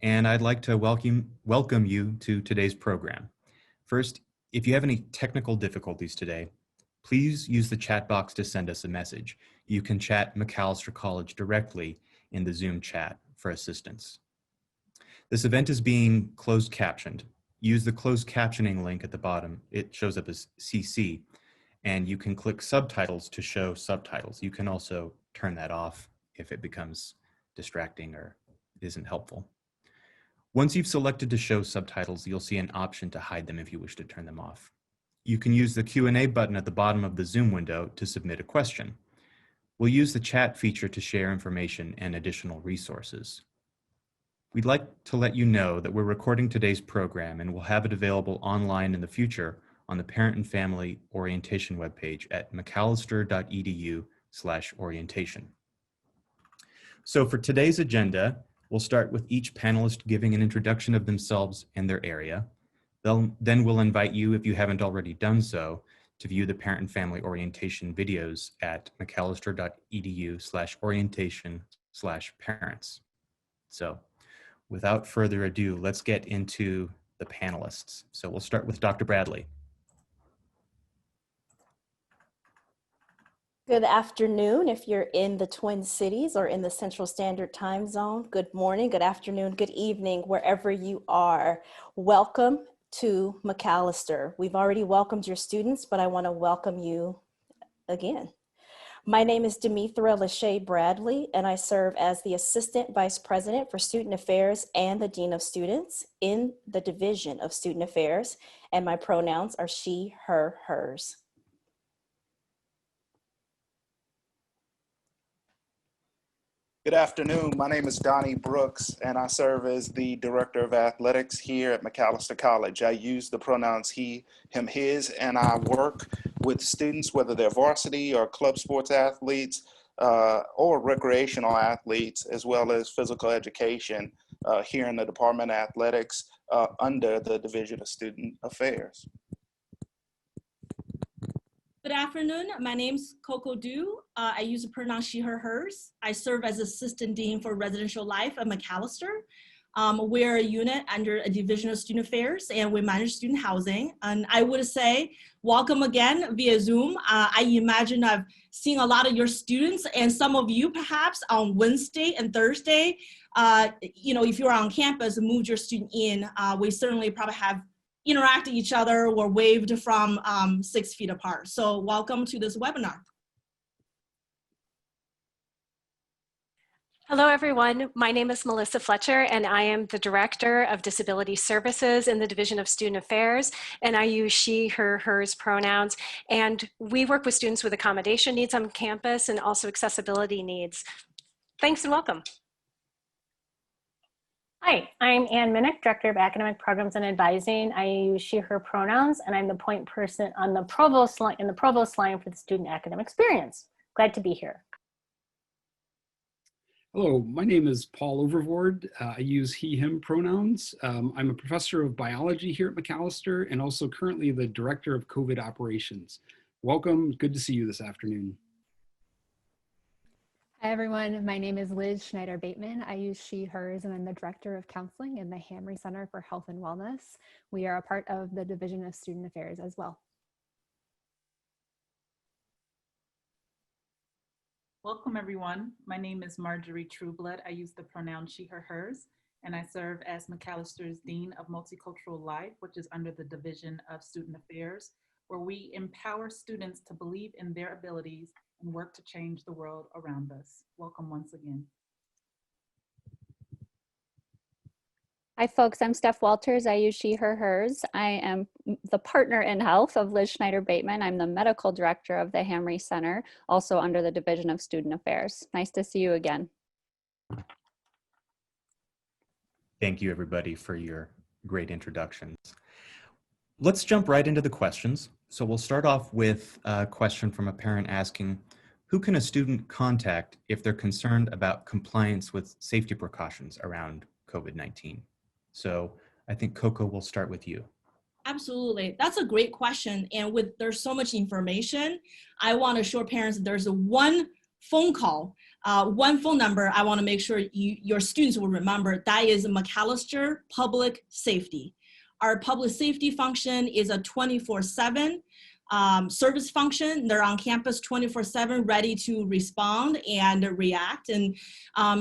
and I'd like to welcome you to today's program. First, if you have any technical difficulties today, please use the chat box to send us a message. You can chat Macalester College directly in the Zoom chat for assistance. This event is being closed captioned. Use the closed captioning link at the bottom. It shows up as CC, and you can click subtitles to show subtitles. You can also turn that off if it becomes distracting or isn't helpful. Once you've selected to show subtitles, you'll see an option to hide them if you wish to turn them off. You can use the Q&A button at the bottom of the Zoom window to submit a question. We'll use the chat feature to share information and additional resources. We'd like to let you know that we're recording today's program and we'll have it available online in the future on the Parent and Family Orientation webpage at macalester.edu/orientation. So for today's agenda, we'll start with each panelist giving an introduction of themselves and their area. Then we'll invite you, if you haven't already done so, to view the Parent and Family Orientation videos at macalester.edu/orientation/parents. So without further ado, let's get into the panelists. So we'll start with Dr. Bradley. Good afternoon. If you're in the Twin Cities or in the Central Standard Time Zone, good morning, good afternoon, good evening, wherever you are. Welcome to Macalester. We've already welcomed your students, but I want to welcome you again. My name is Demithra Lachey Bradley, and I serve as the Assistant Vice President for Student Affairs and the Dean of Students in the Division of Student Affairs, and my pronouns are she, her, hers. Good afternoon. My name is Donnie Brooks, and I serve as the Director of Athletics here at Macalester College. I use the pronouns he, him, his, and I work with students, whether they're varsity or club sports athletes or recreational athletes, as well as physical education here in the Department of Athletics under the Division of Student Affairs. Good afternoon. My name's Coco Du. I use the pronoun she, her, hers. I serve as Assistant Dean for Residential Life at Macalester. We're a unit under a Division of Student Affairs, and we manage student housing. And I would say, welcome again via Zoom. I imagine I've seen a lot of your students and some of you perhaps on Wednesday and Thursday. If you're on campus and moved your student in, we certainly probably have interacted with each other or waved from 6 feet apart. So welcome to this webinar. Hello, everyone. My name is Melissa Fletcher, and I am the Director of Disability Services in the Division of Student Affairs, and I use she, her, hers pronouns. And we work with students with accommodation needs on campus and also accessibility needs. Thanks and welcome. Hi, I'm Ann Minnick, Director of Academic Programs and Advising. I use she, her pronouns, and I'm the point person on the provost line, in the provost line for the Student Academic Experience. Glad to be here. Hello, my name is Paul Overvoord. I use he, him pronouns. I'm a professor of biology here at Macalester and also currently the Director of COVID Operations. Welcome, good to see you this afternoon. Hi everyone, my name is Liz Schneider-Bateman. I use she, hers, and I'm the Director of Counseling in the Hamry Center for Health and Wellness. We are a part of the Division of Student Affairs as well. Welcome everyone. My name is Marjorie Trueblood. I use the pronoun she, her, hers, and I serve as Macalester's Dean of Multicultural Life, which is under the Division of Student Affairs, where we empower students to believe in their abilities and work to change the world around us. Welcome once again. Hi folks, I'm Steph Walters. I use she, her, hers. I am the partner in health of Liz Schneider-Bateman. I'm the medical director of the Hamry Center, also under the Division of Student Affairs. Nice to see you again. Thank you everybody for your great introductions. Let's jump right into the questions. So we'll start off with a question from a parent asking, who can a student contact if they're concerned about compliance with safety precautions around COVID-19? So I think Coco will start with you. Absolutely. That's a great question. And there's so much information, I want to assure parents that there's one phone call one phone number I want to make sure your students will remember, that is Macalester Public Safety. Our public safety function is a 24/7 service function. They're on campus 24/7, ready to respond and react. And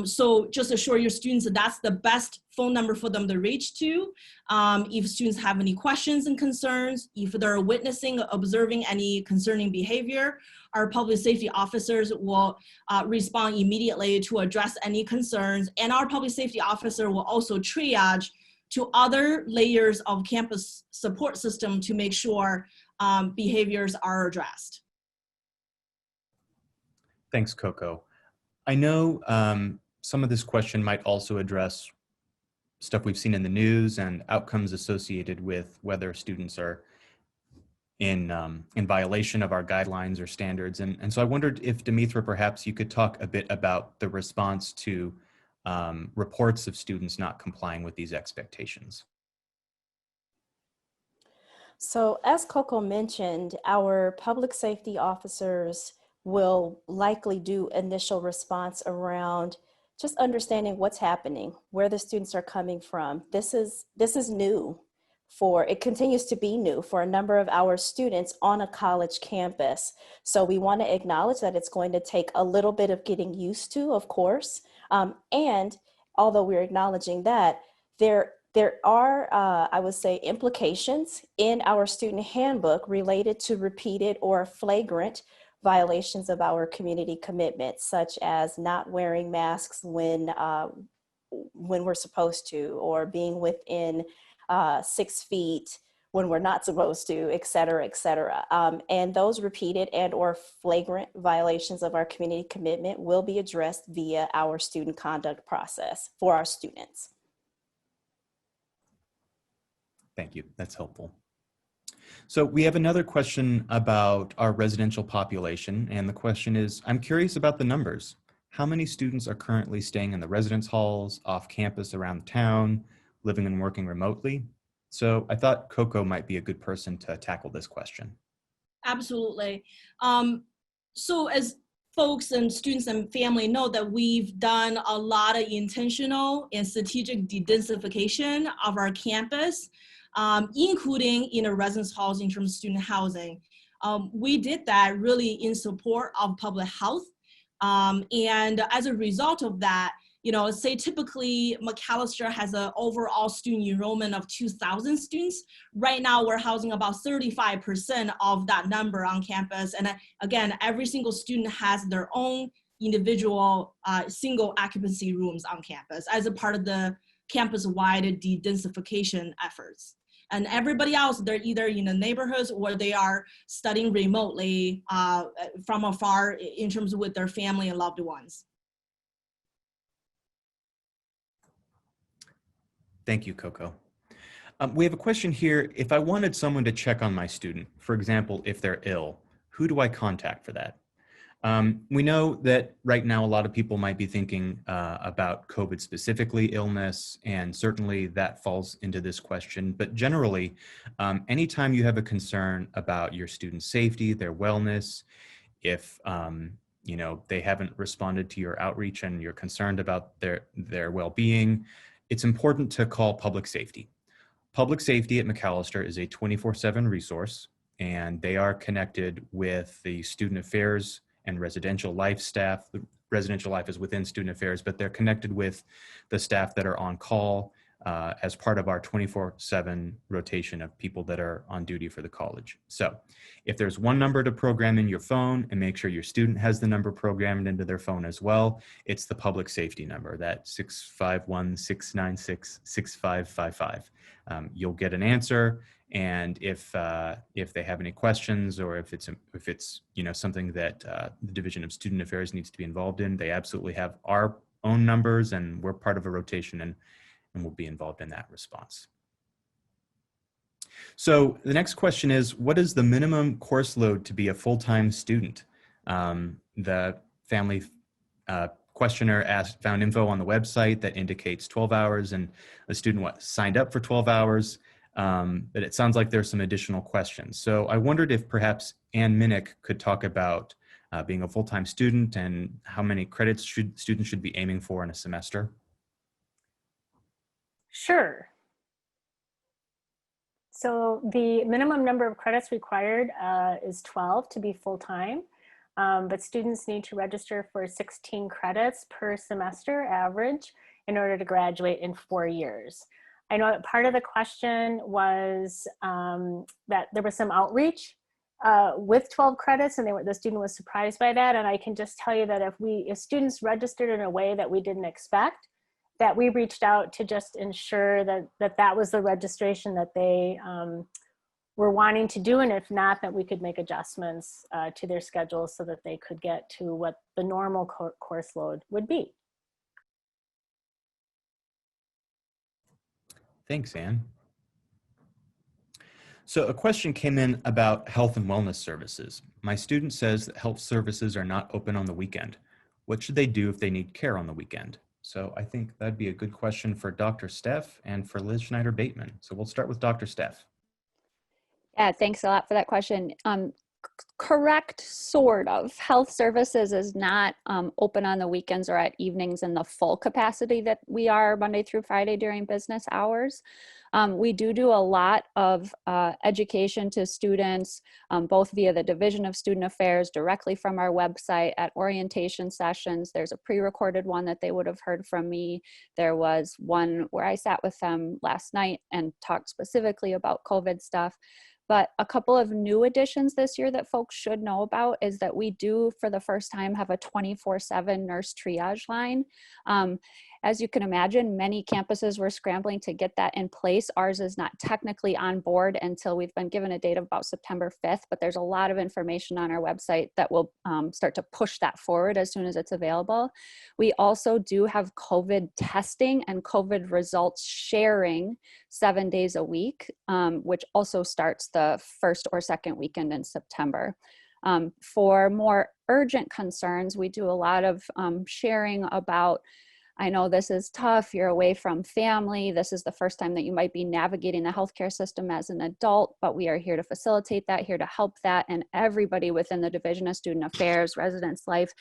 so just assure your students that that's the best phone number for them to reach to. If students have any questions and concerns, if they're witnessing, observing any concerning behavior, our public safety officers will respond immediately to address any concerns. And our public safety officer will also triage to other layers of campus support system to make sure behaviors are addressed. Thanks, Coco. I know some of this question might also address stuff we've seen in the news and outcomes associated with whether students are in violation of our guidelines or standards. And so I wondered if, Dimitra, perhaps you could talk a bit about the response to reports of students not complying with these expectations. So as Coco mentioned, our public safety officers will likely do initial response around just understanding what's happening, where the students are coming from. This is new it continues to be new for a number of our students on a college campus. So we want to acknowledge that it's going to take a little bit of getting used to, of course. And although we're acknowledging that, there are, I would say, implications in our student handbook related to repeated or flagrant violations of our community commitments, such as not wearing masks when we're supposed to, or being within 6 feet when we're not supposed to, et cetera, et cetera. And those repeated and or flagrant violations of our community commitment will be addressed via our student conduct process for our students. Thank you, that's helpful. So we have another question about our residential population, and the question is, I'm curious about the numbers. How many students are currently staying in the residence halls, off campus around town, living and working remotely? So I thought Coco might be a good person to tackle this question. Absolutely. So as folks and students and family know, that we've done a lot of intentional and strategic de-densification of our campus, including in the residence halls in terms of student housing. We did that really in support of public health. And as a result of that, say typically Macalester has an overall student enrollment of 2,000 students. Right now we're housing about 35% of that number on campus. And again, every single student has their own individual single occupancy rooms on campus as a part of the campus-wide de-densification efforts. And everybody else, they're either in the neighborhoods or they are studying remotely from afar in terms of with their family and loved ones. Thank you, Coco. We have a question here. If I wanted someone to check on my student, for example, if they're ill, who do I contact for that? We know that right now a lot of people might be thinking about COVID specifically, illness, and certainly that falls into this question. But generally, anytime you have a concern about your student's safety, their wellness, if they haven't responded to your outreach and you're concerned about their well-being, it's important to call public safety. Public safety at Macalester is a 24/7 resource, and they are connected with the student affairs and residential life staff. The residential life is within student affairs, but they're connected with the staff that are on call as part of our 24/7 rotation of people that are on duty for the college. So if there's one number to program in your phone and make sure your student has the number programmed into their phone as well, it's the public safety number, that 651-696-6555. You'll get an answer. And if they have any questions, or if it's something that the Division of Student Affairs needs to be involved in, they absolutely have our own numbers, and we're part of a rotation and we'll be involved in that response. So the next question is, what is the minimum course load to be a full-time student? The family questioner found info on the website that indicates 12 hours, and a student signed up for 12 hours. But it sounds like there's some additional questions. So I wondered if perhaps Ann Minnick could talk about being a full-time student and how many credits students should be aiming for in a semester? Sure. So the minimum number of credits required is 12 to be full-time, but students need to register for 16 credits per semester average in order to graduate in 4 years. I know that part of the question was that there was some outreach with 12 credits, and the student was surprised by that. And I can just tell you that if students registered in a way that we didn't expect, that we reached out to just ensure that was the registration that they were wanting to do, and if not, that we could make adjustments to their schedules so that they could get to what the normal course load would be. Thanks, Anne. So a question came in about health and wellness services. My student says that health services are not open on the weekend. What should they do if they need care on the weekend? So I think that'd be a good question for Dr. Steff and for Liz Schneider-Bateman. So we'll start with Dr. Steff. Yeah, thanks a lot for that question. Correct, sort of. Health services is not open on the weekends or at evenings in the full capacity that we are Monday through Friday during business hours. We do a lot of education to students, both via the Division of Student Affairs, directly from our website at orientation sessions. There's a pre-recorded one that they would have heard from me. There was one where I sat with them last night and talked specifically about COVID stuff. But a couple of new additions this year that folks should know about is that we do, for the first time, have a 24/7 nurse triage line. As you can imagine, many campuses were scrambling to get that in place. Ours is not technically on board until we've been given a date of about September 5th, but there's a lot of information on our website that will start to push that forward as soon as it's available. We also do have COVID testing and COVID results sharing 7 days a week, which also starts the first or second weekend in September. For more urgent concerns, we do a lot of sharing about, I know this is tough, you're away from family, this is the first time that you might be navigating the healthcare system as an adult, but we are here to facilitate that, here to help that, and everybody within the Division of Student Affairs, Residence Life,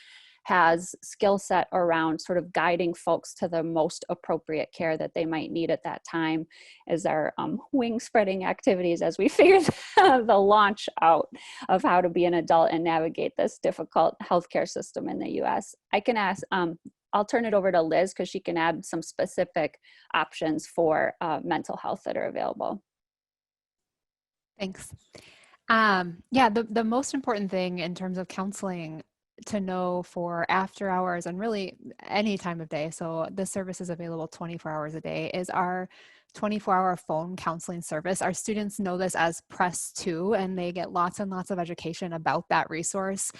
has skill set around sort of guiding folks to the most appropriate care that they might need at that time as our wing spreading activities as we figure the launch out of how to be an adult and navigate this difficult healthcare system in the US. I can ask, I'll turn it over to Liz because she can add some specific options for mental health that are available. Thanks. Yeah, the most important thing in terms of counseling to know for after hours and really any time of day, so this service is available 24 hours a day, is our 24-hour phone counseling service. Our students know this as Press 2, and they get lots and lots of education about that resource.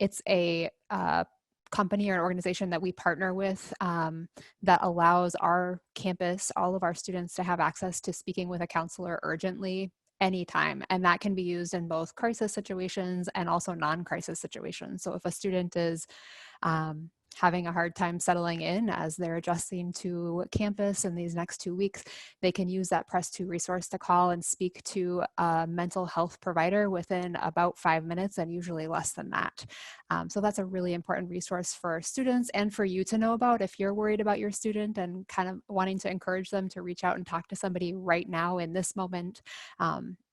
It's a company or an organization that we partner with that allows our campus, all of our students, to have access to speaking with a counselor urgently anytime. And that can be used in both crisis situations and also non-crisis situations. So if a student is having a hard time settling in as they're adjusting to campus in these next 2 weeks, they can use that Press 2 resource to call and speak to a mental health provider within about 5 minutes, and usually less than that. So that's a really important resource for students and for you to know about if you're worried about your student and kind of wanting to encourage them to reach out and talk to somebody right now in this moment.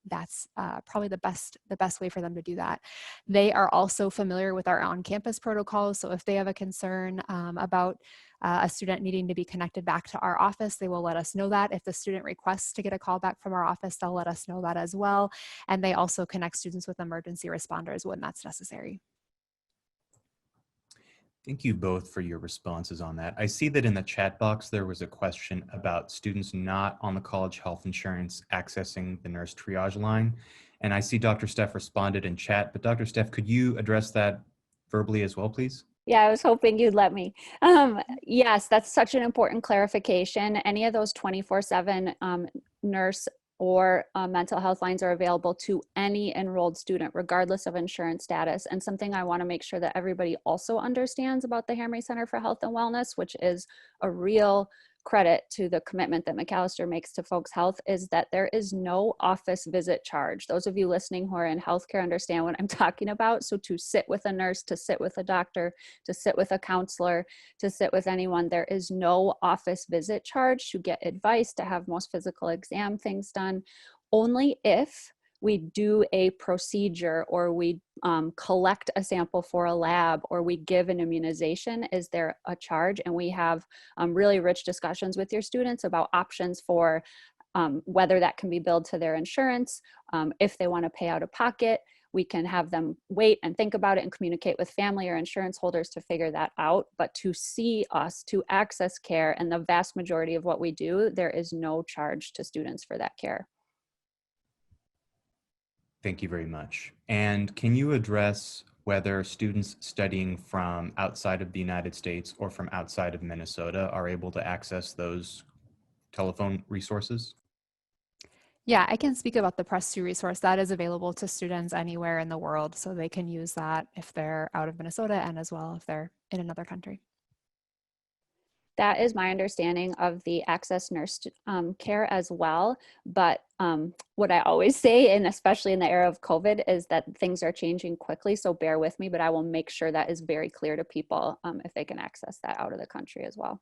That's probably the best way for them to do that. They are also familiar with our on-campus protocols. So if they have a concern about a student needing to be connected back to our office, they will let us know that. If the student requests to get a call back from our office, they'll let us know that as well. And they also connect students with emergency responders when that's necessary. Thank you both for your responses on that. I see that in the chat box, there was a question about students not on the college health insurance accessing the nurse triage line. And I see Dr. Steff responded in chat, but Dr. Steff, could you address that verbally as well, please? Yeah, I was hoping you'd let me. Yes, that's such an important clarification. Any of those 24/7 nurse or mental health lines are available to any enrolled student, regardless of insurance status. And something I want to make sure that everybody also understands about the Hamre Center for Health and Wellness, which is a real credit to the commitment that Macalester makes to folks' health is that there is no office visit charge. Those of you listening who are in healthcare understand what I'm talking about. So to sit with a nurse, to sit with a doctor, to sit with a counselor, to sit with anyone, there is no office visit charge to get advice, to have most physical exam things done. Only if we do a procedure or we collect a sample for a lab or we give an immunization is there a charge. And we have really rich discussions with your students about options for whether that can be billed to their insurance. If they want to pay out of pocket, we can have them wait and think about it and communicate with family or insurance holders to figure that out. But to see us, to access care, and the vast majority of what we do, there is no charge to students for that care. Thank you very much. And can you address whether students studying from outside of the United States or from outside of Minnesota are able to access those telephone resources? Yeah, I can speak about the Press2 resource that is available to students anywhere in the world, so they can use that if they're out of Minnesota and as well if they're in another country. That is my understanding of the Access Nurse Care as well. But what I always say, and especially in the era of COVID, is that things are changing quickly. So bear with me, but I will make sure that is very clear to people if they can access that out of the country as well.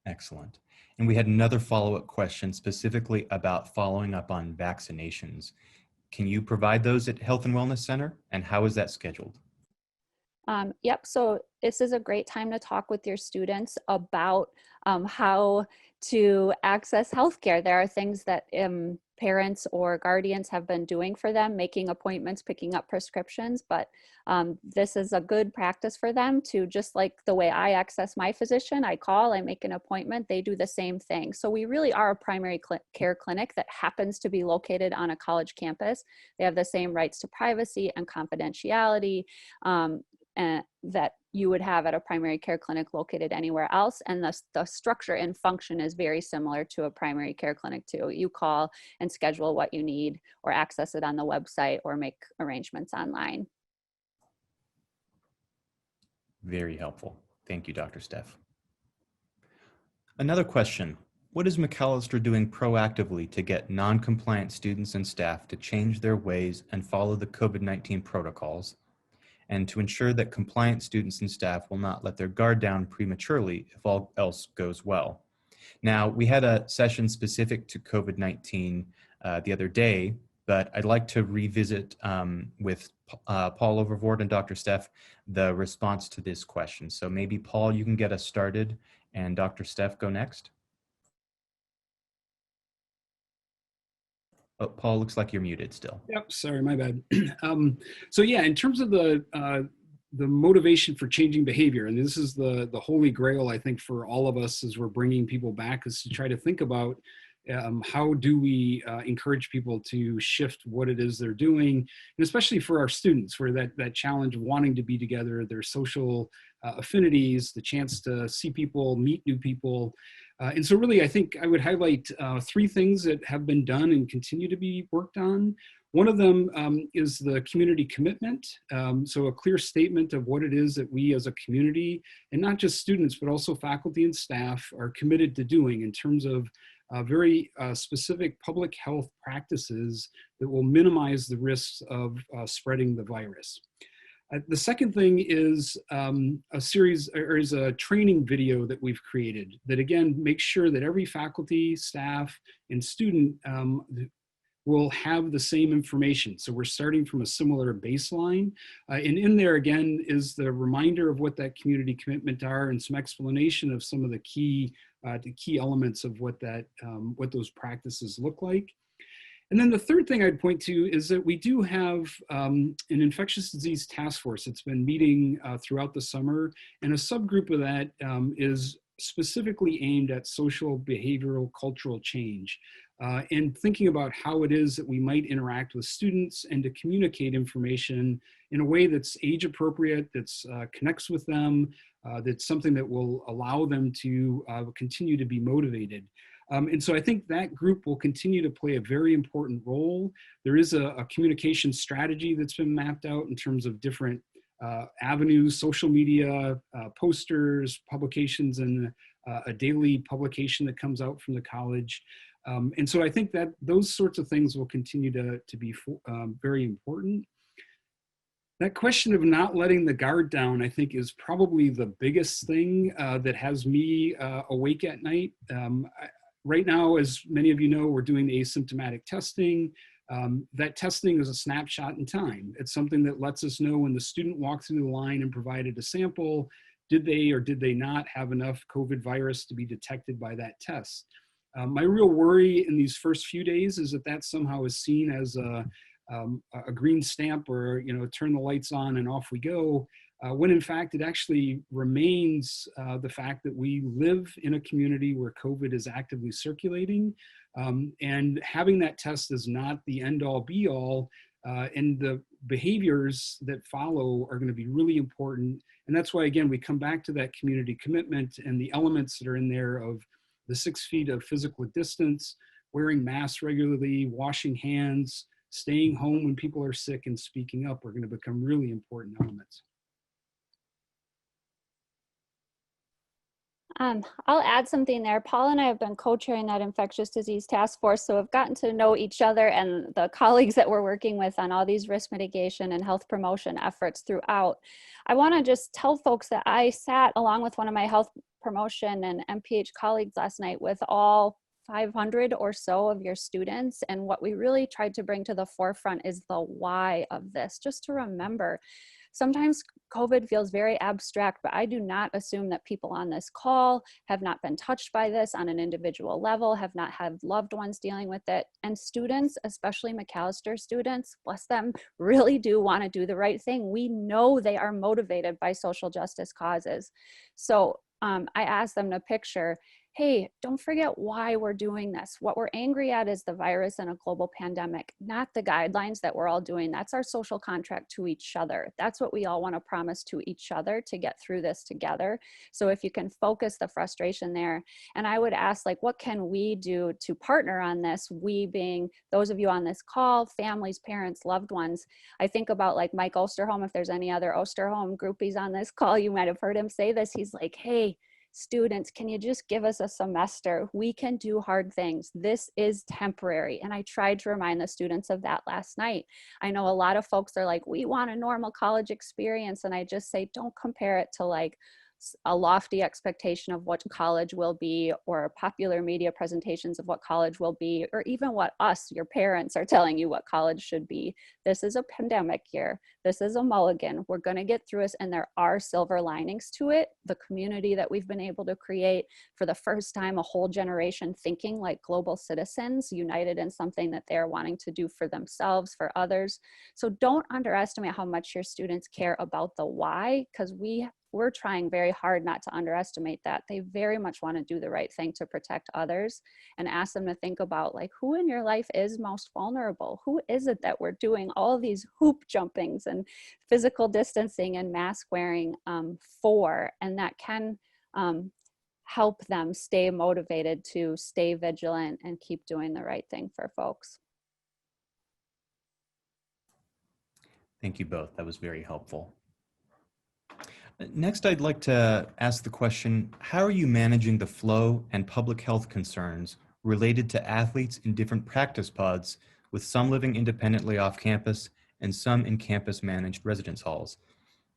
Excellent. And we had another follow-up question specifically about following up on vaccinations. Can you provide those at Health and Wellness Center? And how is that scheduled? Yep, so this is a great time to talk with your students about how to access healthcare. There are things that parents or guardians have been doing for them, making appointments, picking up prescriptions, but this is a good practice for them to, just like the way I access my physician, I call, I make an appointment, they do the same thing. So we really are a primary care clinic that happens to be located on a college campus. They have the same rights to privacy and confidentiality that you would have at a primary care clinic located anywhere else. And the structure and function is very similar to a primary care clinic too. You call and schedule what you need or access it on the website or make arrangements online. Very helpful. Thank you, Dr. Steph. Another question. What is Macalester doing proactively to get non-compliant students and staff to change their ways and follow the COVID-19 protocols, and to ensure that compliant students and staff will not let their guard down prematurely if all else goes well? Now, we had a session specific to COVID-19 the other day, but I'd like to revisit with Paul Overvoort and Dr. Steph the response to this question. So maybe Paul, you can get us started, and Dr. Steph, go next. Oh, Paul, looks like you're muted still. Yep, sorry, my bad. So yeah, in terms of the motivation for changing behavior, and this is the holy grail, I think, for all of us as we're bringing people back, is to try to think about how do we encourage people to shift what it is they're doing, and especially for our students, where that challenge of wanting to be together, their social affinities, the chance to see people, meet new people. And so really, I think I would highlight 3 things that have been done and continue to be worked on. One of them is the community commitment. So a clear statement of what it is that we as a community, and not just students, but also faculty and staff, are committed to doing in terms of very specific public health practices that will minimize the risks of spreading the virus. The second thing is a training video that we've created that, again, makes sure that every faculty, staff, and student will have the same information. So we're starting from a similar baseline. And in there, again, is the reminder of what that community commitment are and some explanation of some of the key elements of what those practices look like. And then the third thing I'd point to is that we do have an infectious disease task force that's been meeting throughout the summer, and a subgroup of that is specifically aimed at social, behavioral, cultural change, and thinking about how it is that we might interact with students and to communicate information in a way that's age appropriate, that's connects with them, that's something that will allow them to continue to be motivated. And so I think that group will continue to play a very important role. There is a communication strategy that's been mapped out in terms of different avenues, social media, posters, publications, and a daily publication that comes out from the college. And so I think that those sorts of things will continue to be very important. That question of not letting the guard down, I think, is probably the biggest thing that has me awake at night. Right now, as many of you know, we're doing the asymptomatic testing. That testing is a snapshot in time. It's something that lets us know when the student walked through the line and provided a sample, did they or did they not have enough COVID virus to be detected by that test? My real worry in these first few days is that that somehow is seen as a green stamp, or, you know, turn the lights on and off we go, when in fact it actually remains the fact that we live in a community where COVID is actively circulating, and having that test is not the end all be all, and the behaviors that follow are going to be really important. And that's why, again, we come back to that community commitment and the elements that are in there of the 6 feet of physical distance, wearing masks regularly, washing hands, staying home when people are sick, and speaking up are going to become really important elements. I'll add something there. Paul and I have been co-chairing that infectious disease task force, so we've gotten to know each other and the colleagues that we're working with on all these risk mitigation and health promotion efforts throughout. I want to just tell folks that I sat along with one of my health promotion and MPH colleagues last night with all 500 or so of your students. And what we really tried to bring to the forefront is the why of this, just to remember. Sometimes COVID feels very abstract, but I do not assume that people on this call have not been touched by this on an individual level, have not had loved ones dealing with it. And students, especially Macalester students, bless them, really do want to do the right thing. We know they are motivated by social justice causes. So I asked them to picture, hey, don't forget why we're doing this. What we're angry at is the virus and a global pandemic, not the guidelines that we're all doing. That's our social contract to each other. That's what we all want to promise to each other to get through this together. So if you can focus the frustration there, and I would ask, like, what can we do to partner on this? We being those of you on this call, families, parents, loved ones. I think about like Mike Osterholm, if there's any other Osterholm groupies on this call, you might have heard him say this. He's like, hey, students, can you just give us a semester? We can do hard things. This is temporary. And I tried to remind the students of that last night. I know a lot of folks are like, we want a normal college experience. And I just say, don't compare it to like a lofty expectation of what college will be, or popular media presentations of what college will be, or even what us, your parents, are telling you what college should be. This is a pandemic year. This is a mulligan. We're going to get through this, and there are silver linings to it. The community that we've been able to create, for the first time, a whole generation thinking like global citizens, united in something that they're wanting to do for themselves, for others. So don't underestimate how much your students care about the why, because we're trying very hard not to underestimate that. They very much want to do the right thing to protect others, and ask them to think about, like, who in your life is most vulnerable? Who is it that we're doing all these hoop jumpings and physical distancing and mask wearing for? And that can help them stay motivated to stay vigilant and keep doing the right thing for folks. Thank you both. That was very helpful. Next, I'd like to ask the question, how are you managing the flow and public health concerns related to athletes in different practice pods, with some living independently off campus and some in campus managed residence halls?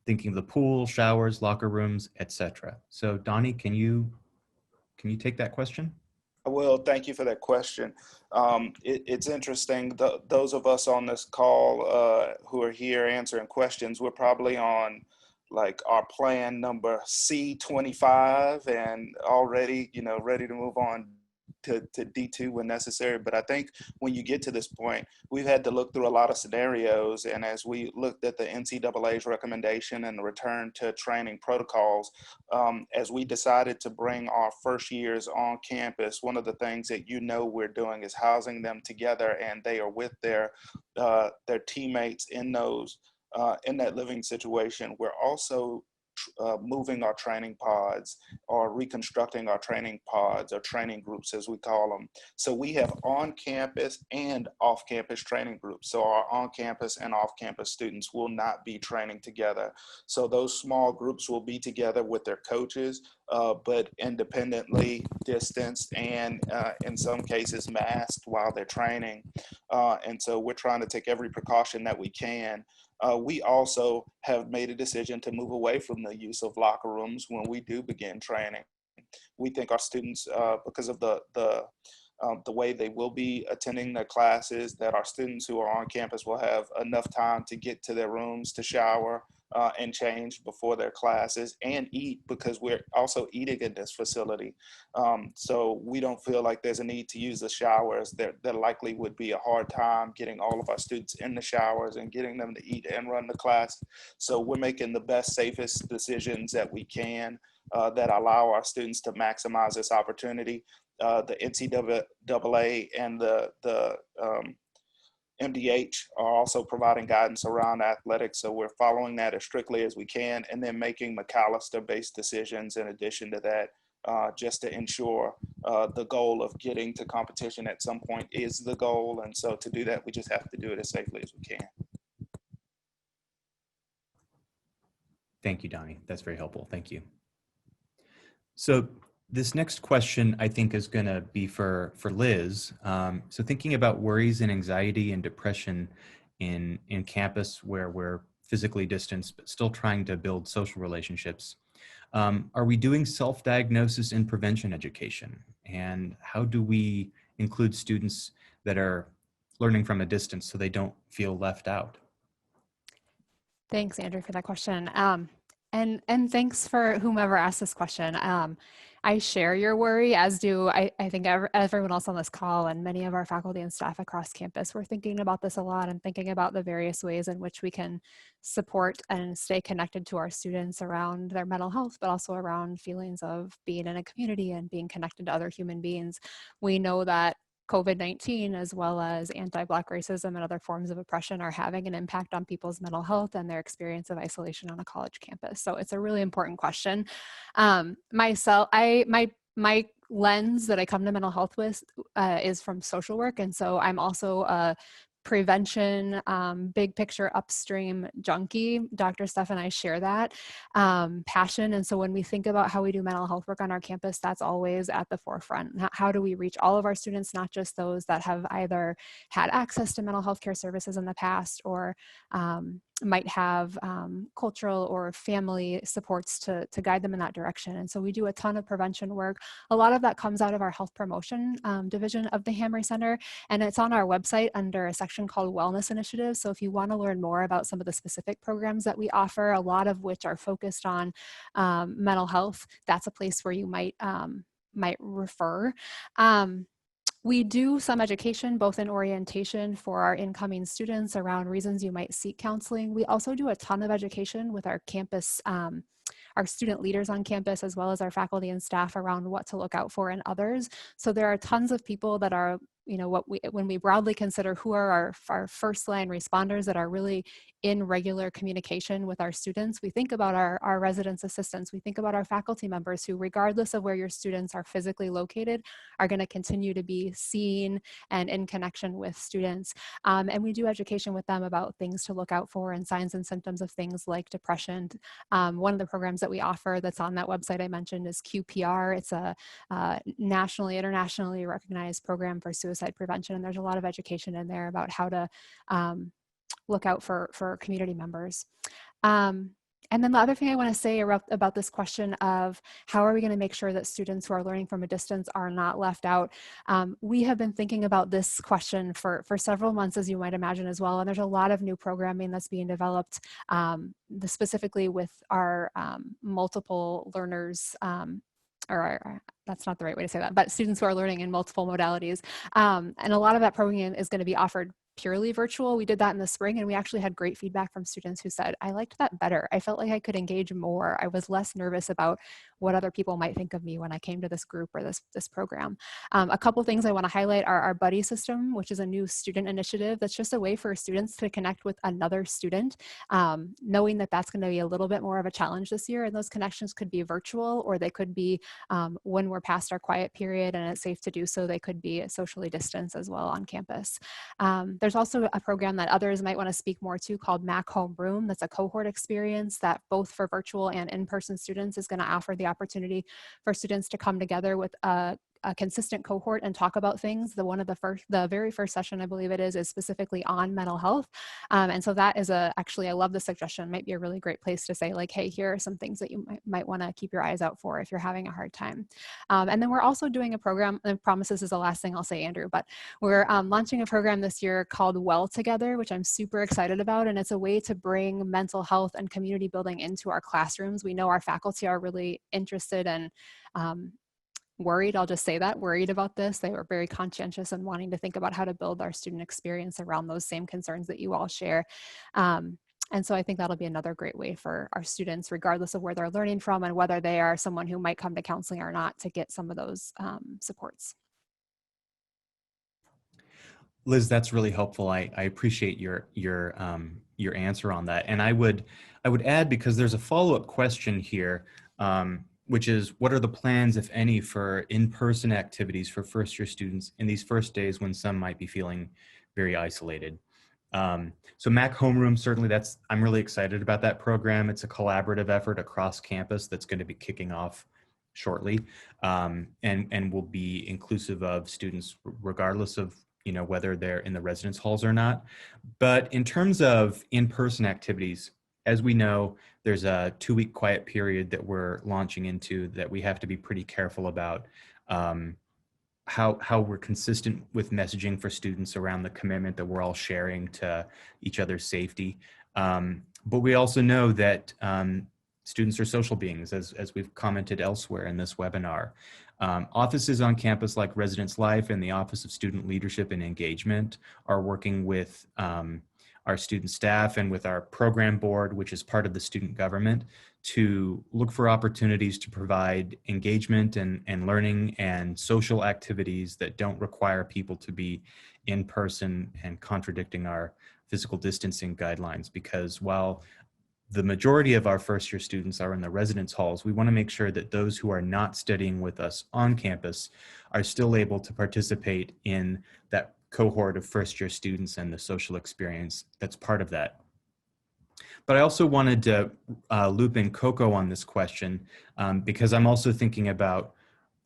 Thinking of the pool, showers, locker rooms, etc. So Donnie, can you take that question? Well, thank you for that question. It's interesting. Those of us on this call who are here answering questions, we're probably on like our plan number C25 and already, ready to move on to D2 when necessary. But I think when you get to this point, we've had to look through a lot of scenarios. And as we looked at the NCAA's recommendation and the return to training protocols, as we decided to bring our first years on campus, one of the things that we're doing is housing them together, and they are with their teammates in that living situation. We're also moving our training pods or reconstructing our training pods or training groups, as we call them. So we have on-campus and off-campus training groups. So our on-campus and off-campus students will not be training together. So those small groups will be together with their coaches, but independently distanced and in some cases masked while they're training. And so we're trying to take every precaution that we can. We also have made a decision to move away from the use of locker rooms when we do begin training. We think our students, because of the way they will be attending their classes, that our students who are on campus will have enough time to get to their rooms to shower and change before their classes and eat, because we're also eating in this facility. So we don't feel like there's a need to use the showers. There likely would be a hard time getting all of our students in the showers and getting them to eat and run the class. So we're making the best, safest decisions that we can that allow our students to maximize this opportunity. The NCAA and the MDH are also providing guidance around athletics. So we're following that as strictly as we can, and then making McAllister-based decisions in addition to that, just to ensure the goal of getting to competition at some point is the goal. And so to do that, we just have to do it as safely as we can. Thank you, Donnie. That's very helpful. Thank you. So this next question, I think, is going to be for Liz. So thinking about worries and anxiety and depression in campus where we're physically distanced, but still trying to build social relationships, are we doing self-diagnosis and prevention education? And how do we include students that are learning from a distance so they don't feel left out? Thanks, Andrew, for that question. And thanks for whomever asked this question. I share your worry, as do I think everyone else on this call, and many of our faculty and staff across campus. We're thinking about this a lot and thinking about the various ways in which we can support and stay connected to our students around their mental health, but also around feelings of being in a community and being connected to other human beings. We know that COVID-19, as well as anti-Black racism and other forms of oppression, are having an impact on people's mental health and their experience of isolation on a college campus. So it's a really important question. My lens that I come to mental health with is from social work. And so I'm also a prevention, big picture upstream junkie. Dr. Steph and I share that passion. And so when we think about how we do mental health work on our campus, that's always at the forefront. How do we reach all of our students, not just those that have either had access to mental health care services in the past or might have cultural or family supports to guide them in that direction. And so we do a ton of prevention work. A lot of that comes out of our health promotion division of the Hamre Center, and it's on our website under a section called Wellness Initiatives. So if you want to learn more about some of the specific programs that we offer, a lot of which are focused on mental health, that's a place where you might refer. We do some education, both in orientation for our incoming students around reasons you might seek counseling. We also do a ton of education with our campus, our student leaders on campus, as well as our faculty and staff around what to look out for in others. So there are tons of people that are, when we broadly consider who are our first line responders that are really in regular communication with our students, we think about our residence assistants, we think about our faculty members who, regardless of where your students are physically located, are going to continue to be seen and in connection with students. And we do education with them about things to look out for and signs and symptoms of things like depression. One of the programs that we offer that's on that website I mentioned is QPR. It's a nationally, internationally recognized program for suicide prevention, and there's a lot of education in there about how to look out for community members. And then the other thing I want to say about this question of how are we going to make sure that students who are learning from a distance are not left out, we have been thinking about this question for several months, as you might imagine, as well. And there's a lot of new programming that's being developed specifically with our multiple learners, that's not the right way to say that, but students who are learning in multiple modalities. And a lot of that programming is going to be offered purely virtual. We did that in the spring, and we actually had great feedback from students who said, I liked that better. I felt like I could engage more. I was less nervous about what other people might think of me when I came to this group or this program. A couple things I want to highlight are our buddy system, which is a new student initiative. That's just a way for students to connect with another student, knowing that that's going to be a little bit more of a challenge this year. And those connections could be virtual, or they could be when we're past our quiet period and it's safe to do so, they could be socially distanced as well on campus. There's also a program that others might want to speak more to called MAC Homeroom. That's a cohort experience that both for virtual and in-person students is going to offer the opportunity for students to come together with a consistent cohort and talk about things. The very first session, I believe it is specifically on mental health. And so that is actually, I love the suggestion, might be a really great place to say like, hey, here are some things that you might want to keep your eyes out for if you're having a hard time. And then we're also doing a program, and I promise this is the last thing I'll say, Andrew, but we're launching a program this year called Well Together, which I'm super excited about. And it's a way to bring mental health and community building into our classrooms. We know our faculty are really interested and worried, I'll just say that, worried about this. They were very conscientious and wanting to think about how to build our student experience around those same concerns that you all share. And so I think that'll be another great way for our students, regardless of where they're learning from and whether they are someone who might come to counseling or not, to get some of those supports. Liz, that's really helpful. I appreciate your answer on that. And I would add, because there's a follow-up question here, which is, what are the plans, if any, for in-person activities for first-year students in these first days when some might be feeling very isolated? So MAC Homeroom, certainly I'm really excited about that program. It's a collaborative effort across campus that's going to be kicking off shortly, and will be inclusive of students regardless of whether they're in the residence halls or not. But in terms of in-person activities, as we know, there's a 2-week quiet period that we're launching into that we have to be pretty careful about how we're consistent with messaging for students around the commitment that we're all sharing to each other's safety. But we also know that students are social beings, as we've commented elsewhere in this webinar. Offices on campus like Residence Life and the Office of Student Leadership and Engagement are working with our student staff and with our program board, which is part of the student government, to look for opportunities to provide engagement and learning and social activities that don't require people to be in person and contradicting our physical distancing guidelines. Because while the majority of our first-year students are in the residence halls, we want to make sure that those who are not studying with us on campus are still able to participate in that cohort of first-year students and the social experience that's part of that. But I also wanted to loop in Coco on this question, because I'm also thinking about,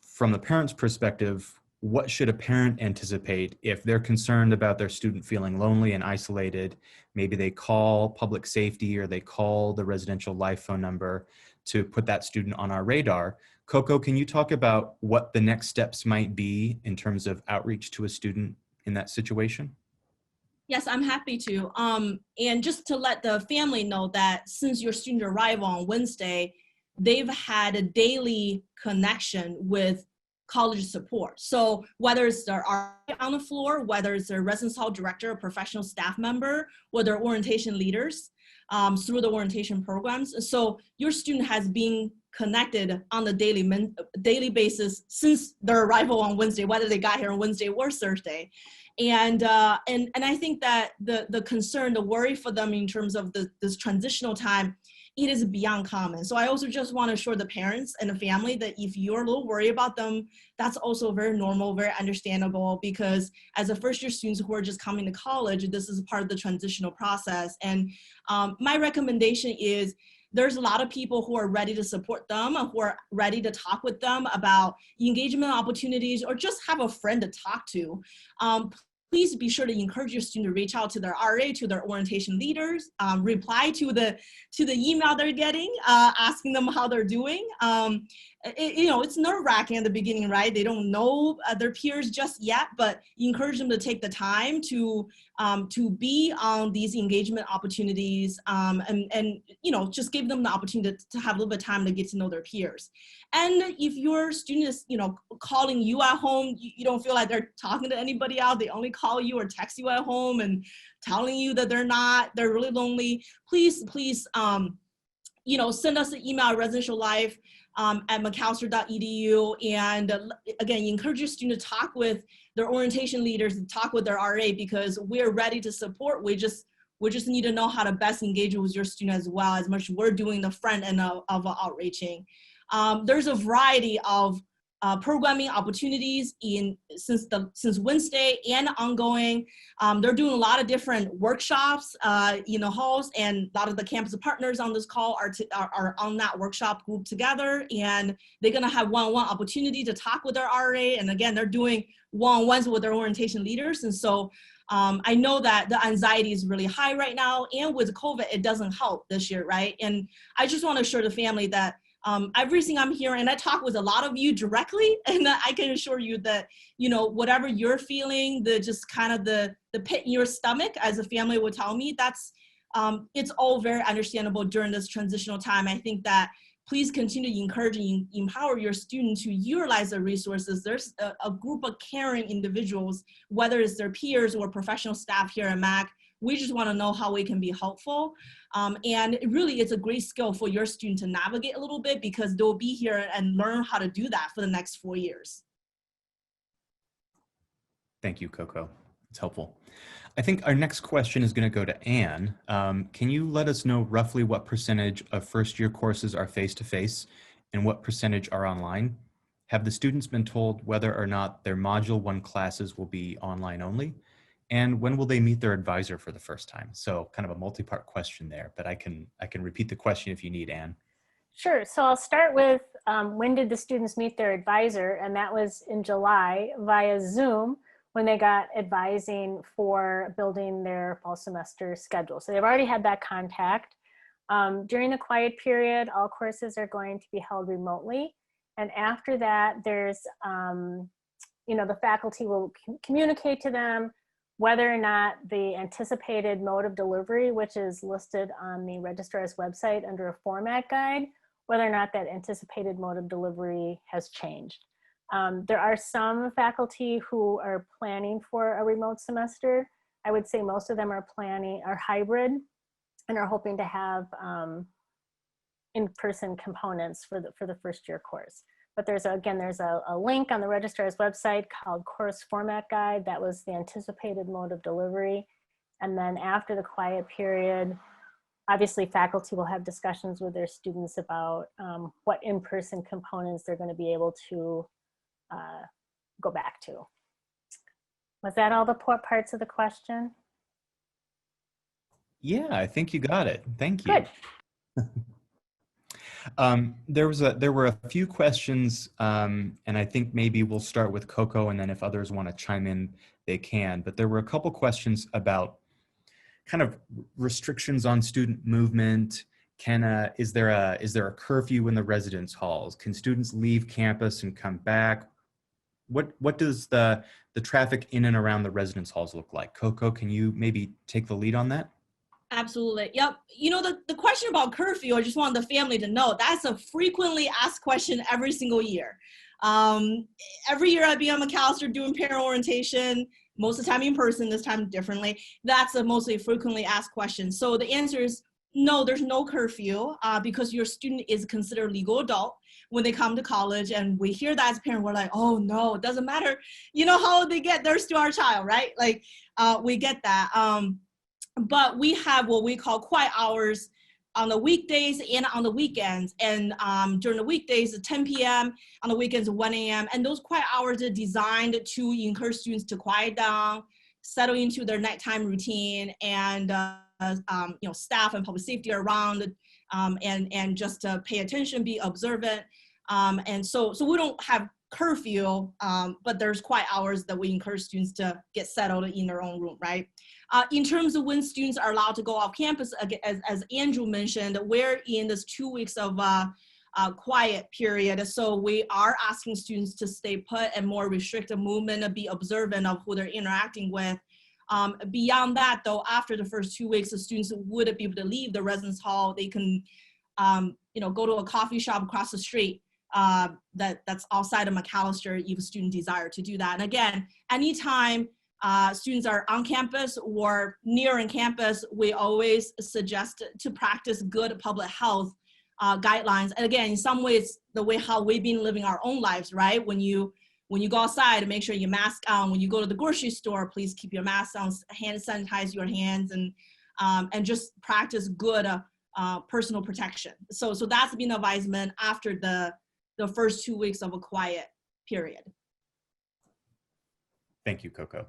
from the parent's perspective, what should a parent anticipate if they're concerned about their student feeling lonely and isolated? Maybe they call public safety or they call the residential life phone number to put that student on our radar. Coco, can you talk about what the next steps might be in terms of outreach to a student in that situation? Yes, I'm happy to. And just to let the family know that since your student arrived on Wednesday, they've had a daily connection with college support. So whether it's their RA on the floor, whether it's their residence hall director, or professional staff member, or their orientation leaders through the orientation programs. So your student has been connected on the daily basis since their arrival on Wednesday, whether they got here on Wednesday or Thursday. And I think that the concern, the worry for them in terms of this transitional time, it is beyond common. So I also just want to assure the parents and the family that if you're a little worried about them, that's also very normal, very understandable, because as a first-year students who are just coming to college, this is part of the transitional process. And my recommendation is, there's a lot of people who are ready to support them, who are ready to talk with them about engagement opportunities, or just have a friend to talk to. Please be sure to encourage your student to reach out to their RA, to their orientation leaders, reply to the email they're getting, asking them how they're doing. it's nerve-wracking at the beginning, right? They don't know their peers just yet, but you encourage them to take the time to be on these engagement opportunities, and just give them the opportunity to have a little bit of time to get to know their peers. And if your student is calling you at home, you don't feel like they're talking to anybody else, they only call you or text you at home and telling you that they're really lonely, please send us an email at residentiallife at macalester.edu. And again, you encourage your student to talk with their orientation leaders and talk with their RA, because we're ready to support. We just need to know how to best engage with your student as well, as much as we're doing the front end of outreaching. There's a variety of programming opportunities since Wednesday and ongoing. They're doing a lot of different workshops, halls, and a lot of the campus partners on this call are on that workshop group together, and they're gonna have one-on-one opportunity to talk with their RA. And again, they're doing one-on-ones with their orientation leaders. And so I know that the anxiety is really high right now, and with COVID, it doesn't help this year, right? And I just want to assure the family that everything I'm hearing, and I talk with a lot of you directly, and I can assure you that, whatever you're feeling, the pit in your stomach, as a family would tell me, that's, it's all very understandable during this transitional time. I think that please continue to encourage and empower your students to utilize the resources. There's a group of caring individuals, whether it's their peers or professional staff here at MAC. We just want to know how we can be helpful. And really, it's a great skill for your student to navigate a little bit, because they'll be here and learn how to do that for the next 4 years. Thank you, Coco. It's helpful. I think our next question is going to go to Anne. Can you let us know roughly what percentage of first-year courses are face-to-face and what percentage are online? Have the students been told whether or not their Module 1 classes will be online only? And when will they meet their advisor for the first time? So kind of a multi-part question there, but I can repeat the question if you need, Anne. Sure. So I'll start with when did the students meet their advisor? And that was in July via Zoom, when they got advising for building their fall semester schedule. So they've already had that contact. During the quiet period, all courses are going to be held remotely. And after that, there's, the faculty will communicate to them whether or not the anticipated mode of delivery, which is listed on the registrar's website under a format guide, whether or not that anticipated mode of delivery has changed. There are some faculty who are planning for a remote semester. I would say most of them are hybrid and are hoping to have in-person components for the first year course. But there's a link on the registrar's website called Course Format Guide. That was the anticipated mode of delivery. And then after the quiet period, obviously faculty will have discussions with their students about what in-person components they're going to be able to go back to. Was that all the parts of the question? Yeah, I think you got it. Thank you. Good. There were a few questions, and I think maybe we'll start with Coco, and then if others want to chime in, they can. But there were a couple questions about kind of restrictions on student movement. Is there a curfew in the residence halls? Can students leave campus and come back? What does the traffic in and around the residence halls look like? Coco, can you maybe take the lead on that? Absolutely. Yep. The question about curfew, I just want the family to know that's a frequently asked question every single year. Every year I'd be on Macalester doing parent orientation, most of the time in person, this time differently. That's a mostly frequently asked question. So the answer is no, there's no curfew because your student is considered legal adult when they come to college. And we hear that as parents, we're like, oh no, it doesn't matter. How they get, they're still our child, right? Like we get that. But we have what we call quiet hours on the weekdays and on the weekends. And during the weekdays, at 10 p.m., on the weekends, 1 a.m. And those quiet hours are designed to encourage students to quiet down, settle into their nighttime routine, and staff and public safety are around, and just to pay attention, be observant. And so we don't have curfew, but there's quiet hours that we encourage students to get settled in their own room, right? In terms of when students are allowed to go off campus, as Andrew mentioned, we're in this 2 weeks of quiet period. So we are asking students to stay put and more restrict the movement and be observant of who they're interacting with. Beyond that, though, after the first 2 weeks, the students wouldn't be able to leave the residence hall. They can, go to a coffee shop across the street that's outside of Macalester if a student desire to do that. And again, anytime students are on campus or near in campus, we always suggest to practice good public health guidelines. And again, in some ways, the way how we've been living our own lives, right? When you go outside, make sure your mask on. When you go to the grocery store, please keep your mask on, hand sanitize your hands, and just practice good personal protection. So that's been advisement after the first 2 weeks of a quiet period. Thank you, Coco.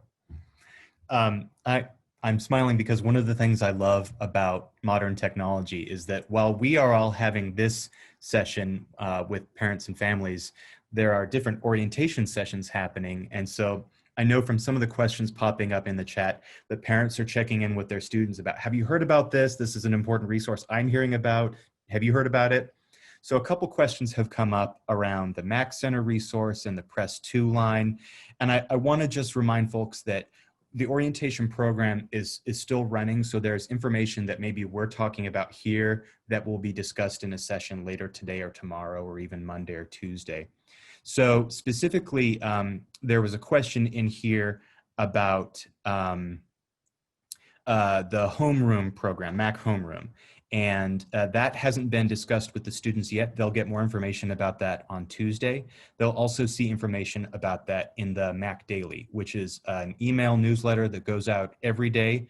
I'm smiling because one of the things I love about modern technology is that while we are all having this session with parents and families, there are different orientation sessions happening. And so I know from some of the questions popping up in the chat that parents are checking in with their students about, have you heard about this? This is an important resource I'm hearing about. Have you heard about it? So a couple questions have come up around the Mac Center resource and the Press 2 line. And I want to just remind folks that the orientation program is still running. So there's information that maybe we're talking about here that will be discussed in a session later today or tomorrow or even Monday or Tuesday. So specifically, there was a question in here about the homeroom program, Mac Homeroom. And that hasn't been discussed with the students yet. They'll get more information about that on Tuesday. They'll also see information about that in the Mac Daily, which is an email newsletter that goes out every day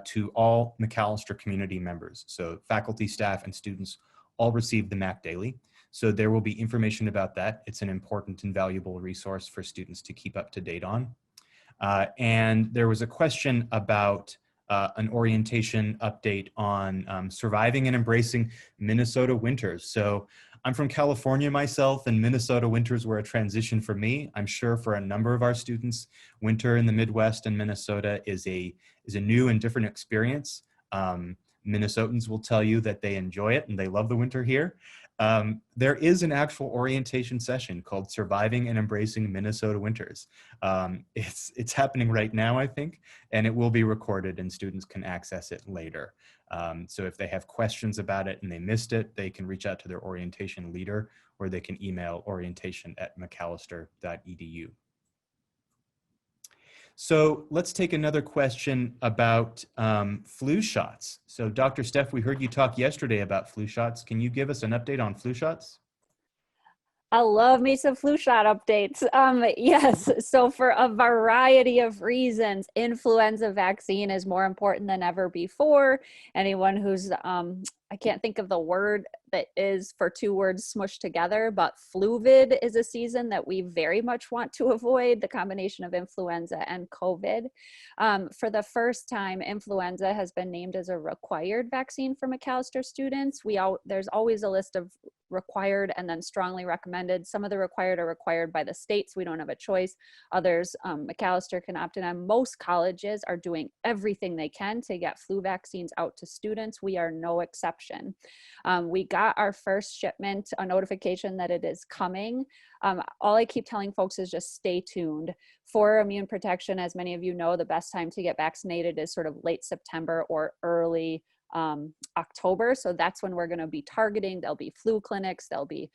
to all Macalester community members. So faculty, staff, and students all receive the Mac Daily. So there will be information about that. It's an important and valuable resource for students to keep up to date on. And there was a question about an orientation update on surviving and embracing Minnesota winters. So I'm from California myself, and Minnesota winters were a transition for me. I'm sure for a number of our students, winter in the Midwest and Minnesota is a new and different experience. Minnesotans will tell you that they enjoy it and they love the winter here. There is an actual orientation session called Surviving and Embracing Minnesota Winters. It's happening right now, I think, and it will be recorded and students can access it later. So if they have questions about it and they missed it, they can reach out to their orientation leader or they can email orientation@macalester.edu. So let's take another question about flu shots. So Dr. Steph, we heard you talk yesterday about flu shots. Can you give us an update on flu shots? I love me some flu shot updates. Yes, so for a variety of reasons, influenza vaccine is more important than ever before. Anyone who's, I can't think of the word that is for two words smushed together, but fluvid is a season that we very much want to avoid, the combination of influenza and COVID. For the first time, influenza has been named as a required vaccine for Macalester students. There's always a list of required and then strongly recommended. Some of the required are required by the states. We don't have a choice. Others, Macalester can opt in on. Most colleges are doing everything they can to get flu vaccines out to students. We are no exception. We got our first shipment, a notification that it is coming. All I keep telling folks is just stay tuned. For immune protection, as many of you know, the best time to get vaccinated is sort of late September or early October. So that's when we're going to be targeting. There'll be flu clinics, there'll be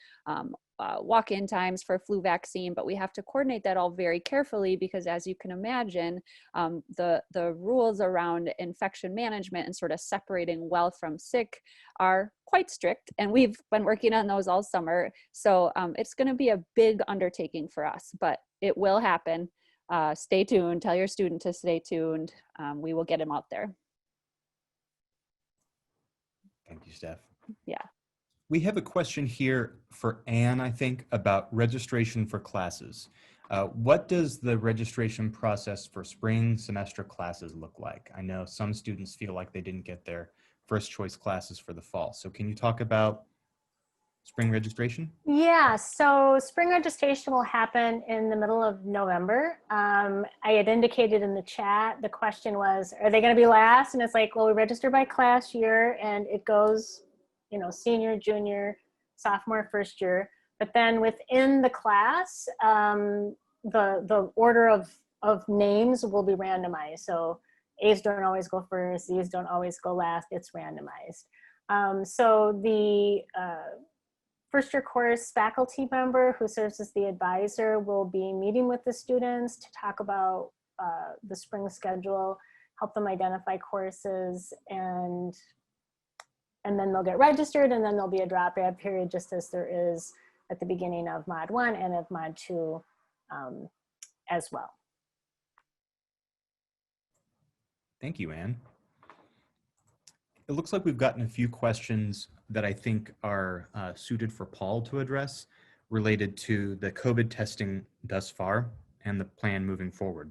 walk-in times for flu vaccine, but we have to coordinate that all very carefully because, as you can imagine, the rules around infection management and sort of separating well from sick are quite strict, and we've been working on those all summer. So it's going to be a big undertaking for us, but it will happen. Stay tuned. Tell your student to stay tuned. We will get him out there. Thank you, Steph. Yeah. We have a question here for Anne, I think, about registration for classes. What does the registration process for spring semester classes look like? I know some students feel like they didn't get their first choice classes for the fall. So can you talk about spring registration? Yeah, so spring registration will happen in the middle of November. I had indicated in the chat, the question was, are they going to be last? And it's like, well, we register by class year and it goes, senior, junior, sophomore, first year. But then within the class, the order of names will be randomized. So A's don't always go first, Z's don't always go last, it's randomized. So the first year course faculty member who serves as the advisor will be meeting with the students to talk about the spring schedule, help them identify courses, and then they'll get registered, and then there'll be a drop grad period just as there is at the beginning of Mod 1 and of Mod 2 as well. Thank you, Anne. It looks like we've gotten a few questions that I think are suited for Paul to address related to the COVID testing thus far and the plan moving forward.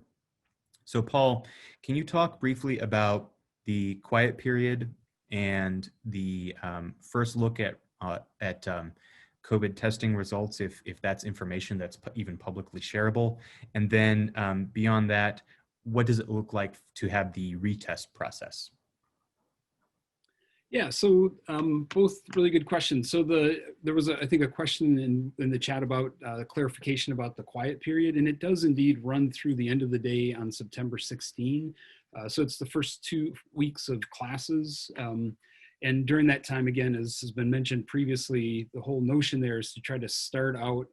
So Paul, can you talk briefly about the quiet period and the first look at COVID testing results, if that's information that's even publicly shareable? And then beyond that, what does it look like to have the retest process? Yeah, so both really good questions. So there was, I think, a question in the chat about clarification about the quiet period, and it does indeed run through the end of the day on September 16. So it's the first 2 weeks of classes. And during that time, again, as has been mentioned previously, the whole notion there is to try to start out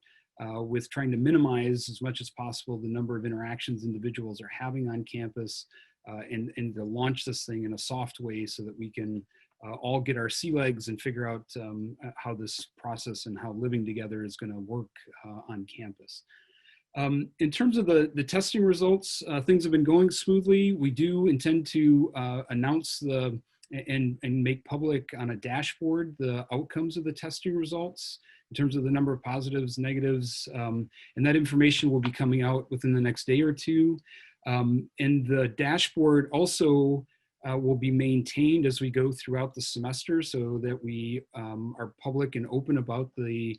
with trying to minimize as much as possible the number of interactions individuals are having on campus, and to launch this thing in a soft way so that we can all get our sea legs and figure out how this process and how living together is going to work on campus. In terms of the testing results, things have been going smoothly. We do intend to announce and make public on a dashboard the outcomes of the testing results in terms of the number of positives, negatives, and that information will be coming out within the next day or two. And the dashboard also will be maintained as we go throughout the semester so that we are public and open about the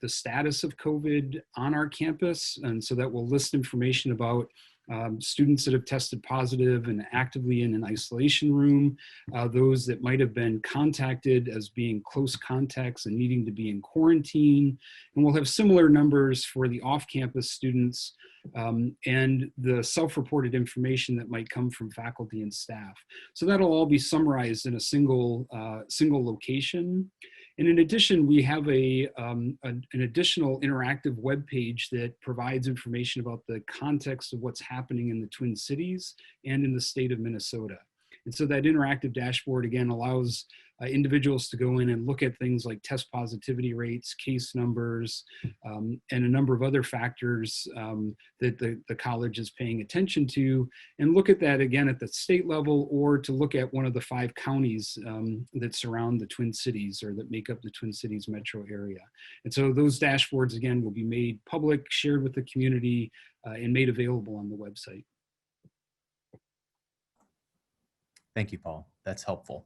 status of COVID on our campus. And so that will list information about students that have tested positive and actively in an isolation room, those that might have been contacted as being close contacts and needing to be in quarantine. And we'll have similar numbers for the off-campus students and the self-reported information that might come from faculty and staff. So that'll all be summarized in a single location. And in addition, we have an additional interactive web page that provides information about the context of what's happening in the Twin Cities and in the state of Minnesota. And so that interactive dashboard, again, allows individuals to go in and look at things like test positivity rates, case numbers, and a number of other factors that the college is paying attention to, and look at that again at the state level, or to look at one of the 5 counties that surround the Twin Cities or that make up the Twin Cities metro area. And so those dashboards, again, will be made public, shared with the community, and made available on the website. Thank you, Paul. That's helpful.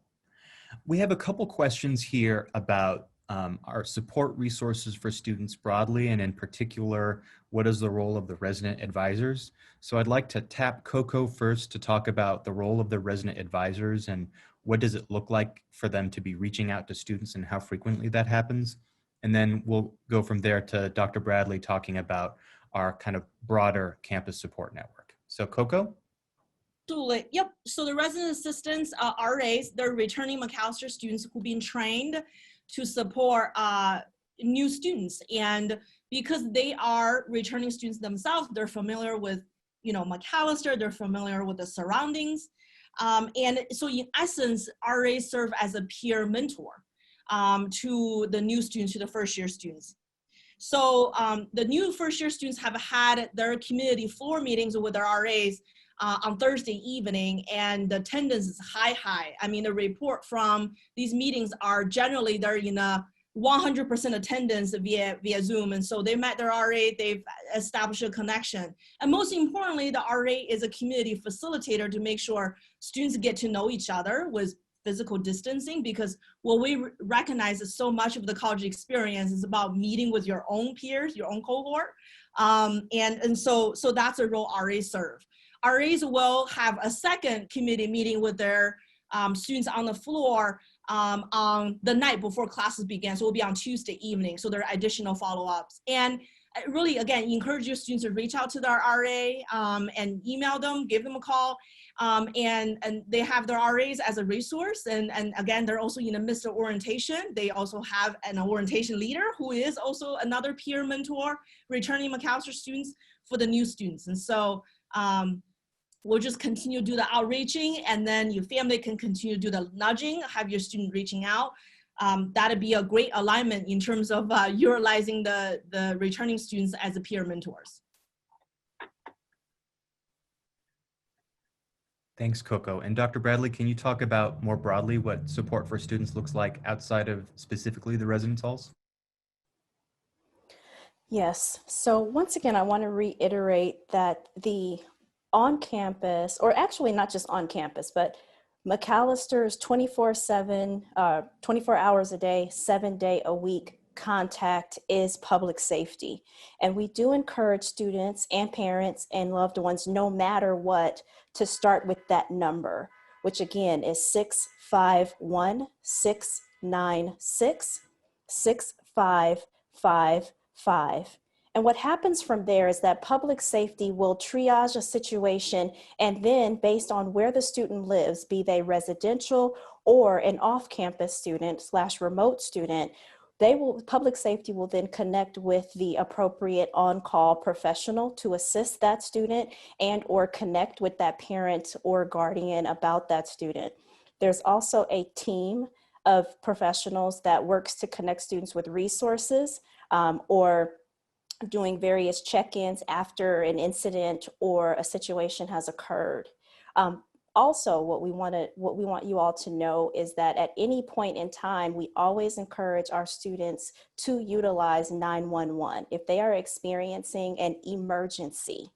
We have a couple questions here about our support resources for students broadly, and in particular, what is the role of the resident advisors? So I'd like to tap Coco first to talk about the role of the resident advisors and what does it look like for them to be reaching out to students and how frequently that happens. And then we'll go from there to Dr. Bradley talking about our kind of broader campus support network. So Coco? Absolutely. Yep. So the resident assistants, RAs, they're returning Macalester students who've been trained to support new students. And because they are returning students themselves, they're familiar with, Macalester, they're familiar with the surroundings. And so in essence, RAs serve as a peer mentor to the new students, to the first year students. So the new first year students have had their community floor meetings with their RAs on Thursday evening, and the attendance is high. I mean, the report from these meetings are generally they're in a 100% attendance via Zoom. And so they met their RA, they've established a connection. And most importantly, the RA is a community facilitator to make sure students get to know each other with physical distancing, because what we recognize is so much of the college experience is about meeting with your own peers, your own cohort. And so that's a role RAs serve. RAs will have a second committee meeting with their students on the floor on the night before classes begin. So it will be on Tuesday evening. So there are additional follow-ups. And I really, again, encourage your students to reach out to their RA and email them, give them a call. And they have their RAs as a resource. And again, they're also in the midst of orientation. They also have an orientation leader who is also another peer mentor, returning Macalester students for the new students. And so we'll just continue to do the outreaching, and then your family can continue to do the nudging, have your student reaching out. That'd be a great alignment in terms of utilizing the returning students as a peer mentors. Thanks, Coco. And Dr. Bradley, can you talk about more broadly what support for students looks like outside of specifically the residence halls? Yes. So once again, I want to reiterate that the on-campus, or actually not just on campus, but Macalister's 24/7, 24 hours a day, 7-day a week contact is public safety. And we do encourage students and parents and loved ones, no matter what, to start with that number, which again is 651-696-6555. And what happens from there is that public safety will triage a situation, and then based on where the student lives, be they residential or an off-campus student / remote student, public safety will then connect with the appropriate on-call professional to assist that student and or connect with that parent or guardian about that student. There's also a team of professionals that works to connect students with resources or doing various check-ins after an incident or a situation has occurred. Also, what we want you all to know is that at any point in time, we always encourage our students to utilize 911. If they are experiencing an emergency,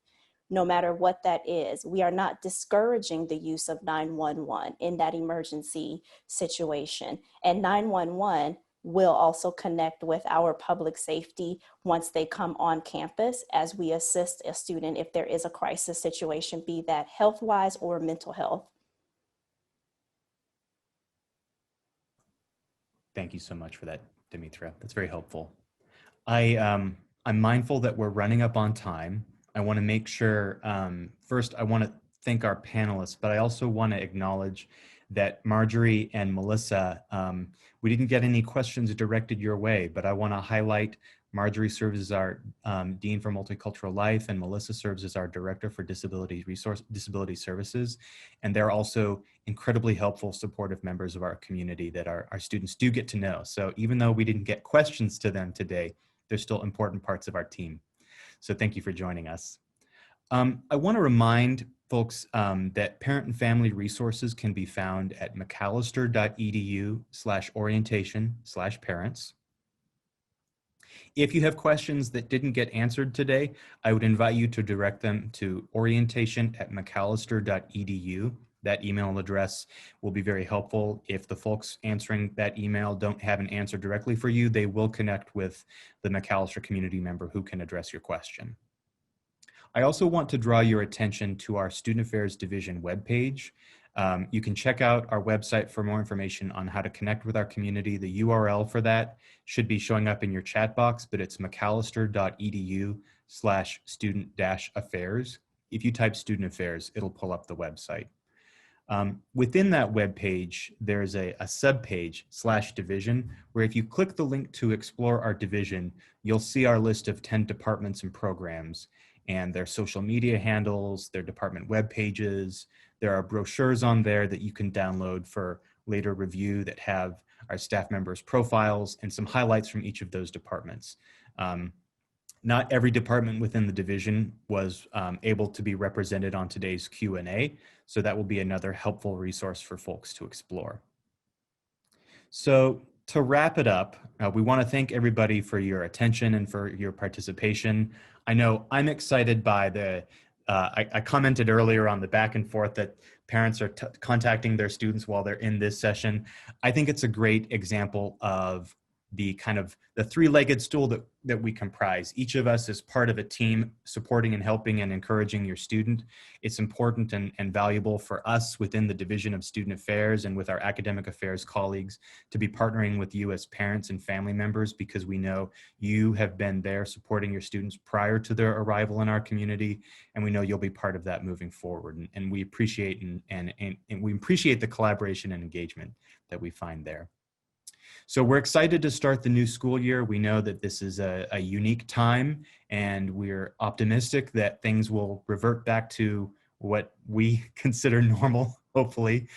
no matter what that is, we are not discouraging the use of 911 in that emergency situation. And 911 will also connect with our public safety once they come on campus as we assist a student if there is a crisis situation, be that health-wise or mental health. Thank you so much for that, Dimitra. That's very helpful. I'm mindful that we're running up on time. I want to make sure, first, I want to thank our panelists, but I also want to acknowledge that Marjorie and Melissa, we didn't get any questions directed your way, but I want to highlight Marjorie serves as our Dean for Multicultural Life, and Melissa serves as our Director for Disability Services. And they're also incredibly helpful, supportive members of our community that our students do get to know. So even though we didn't get questions to them today, they're still important parts of our team. So thank you for joining us. I want to remind folks that parent and family resources can be found at macalester.edu/orientation/parents. If you have questions that didn't get answered today, I would invite you to direct them to orientation@macalester.edu. That email address will be very helpful. If the folks answering that email don't have an answer directly for you, they will connect with the Macalester community member who can address your question. I also want to draw your attention to our Student Affairs Division webpage. You can check out our website for more information on how to connect with our community. The URL for that should be showing up in your chat box, but it's macalester.edu/student-affairs. If you type student affairs, it'll pull up the website. Within that webpage, there's a subpage /division, where if you click the link to explore our division, you'll see our list of 10 departments and programs and their social media handles, their department web pages. There are brochures on there that you can download for later review that have our staff members' profiles and some highlights from each of those departments. Not every department within the division was able to be represented on today's Q&A, so that will be another helpful resource for folks to explore. So to wrap it up, we want to thank everybody for your attention and for your participation. I know I'm excited by the, I commented earlier on the back and forth that parents are contacting their students while they're in this session. I think it's a great example of the kind of the three-legged stool that we comprise. Each of us is part of a team supporting and helping and encouraging your student. It's important and valuable for us within the Division of Student Affairs and with our academic affairs colleagues to be partnering with you as parents and family members, because we know you have been there supporting your students prior to their arrival in our community, and we know you'll be part of that moving forward. And we appreciate and we appreciate the collaboration and engagement that we find there. So we're excited to start the new school year. We know that this is a unique time, and we're optimistic that things will revert back to what we consider normal, hopefully,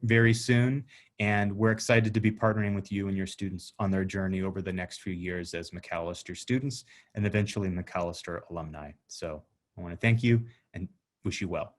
very soon. And we're excited to be partnering with you and your students on their journey over the next few years as Macalester students and eventually Macalester alumni. So I want to thank you and wish you well.